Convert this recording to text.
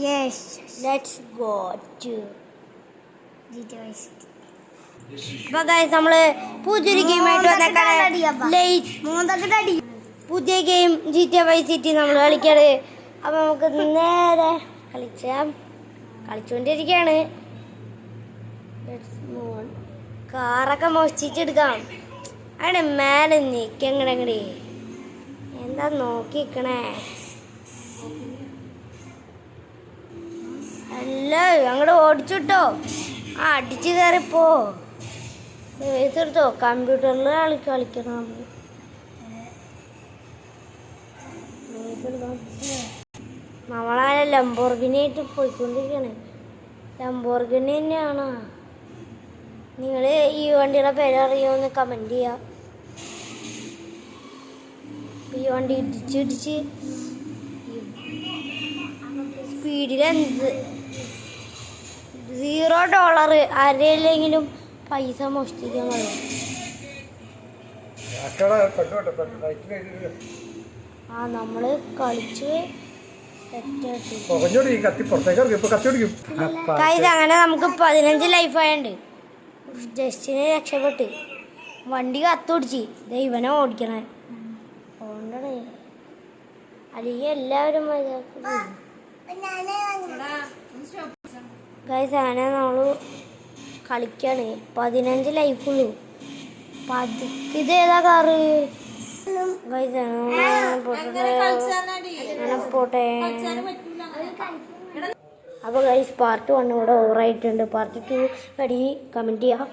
Yes let's go to GTA Vice City. അപ്പൊ guys നമ്മള് പുതിയൊരു ഗെയിമായിട്ട് വന്നേക്കാണ് പുതിയ ഗെയിം GTA Vice City നമ്മൾ കളിക്കാണ്. അപ്പൊ നമുക്ക് നേരെ കളിച്ചുകൊണ്ടിരിക്കുകയാണ്. കാറൊക്കെ മോഷ്ടിച്ചെടുക്കാം. അവിടെ മേലെ നിക്കങ്ങടെ എന്താ നോക്കിക്കണേ. അല്ല അങ്ങോട്ട് ഓടിച്ചിട്ടോ. അടിച്ചു കയറിപ്പോ എടുത്തോ. കമ്പ്യൂട്ടറിൽ കളിക്കണം. നമ്മളങ്ങനെ ലംബോർഗിനി ആയിട്ട് പോയിക്കൊണ്ടിരിക്കണേ. ലംബോർഗിനി തന്നെയാണോ? നിങ്ങൾ ഈ വണ്ടിയുടെ പേരറിയോന്ന് കമന്റ് ചെയ്യാം. ഈ വണ്ടി ഇടിച്ചിടിച്ച് സ്പീഡിൽ $0 ആരെങ്കിലും പൈസ മോഷ്ടിക്കാൻ കഴിയും. നമ്മള് കളിച്ച് അങ്ങനെ നമുക്ക് 15 ലൈഫായുണ്ട്. ജസ്റ്റിനെ രക്ഷപ്പെട്ട് വണ്ടി കത്തുപിടിച്ച് ഇവനെ ഓടിക്കണേ. അതുകൊണ്ടാണ് അല്ലെങ്കിൽ എല്ലാവരും ഗൈസ് അങ്ങനെ നമ്മൾ കളിക്കാണ്. 15 ലൈഫുള്ളൂ. ഇത് ഏതാ കാറ് ഗൈസ്? പോട്ടെ. അപ്പോൾ ഗൈസ് പാർട്ട് 1 ഇവിടെ ഓവറായിട്ടുണ്ട്. പാർട്ട് 2 കമന്റ് ചെയ്യാം.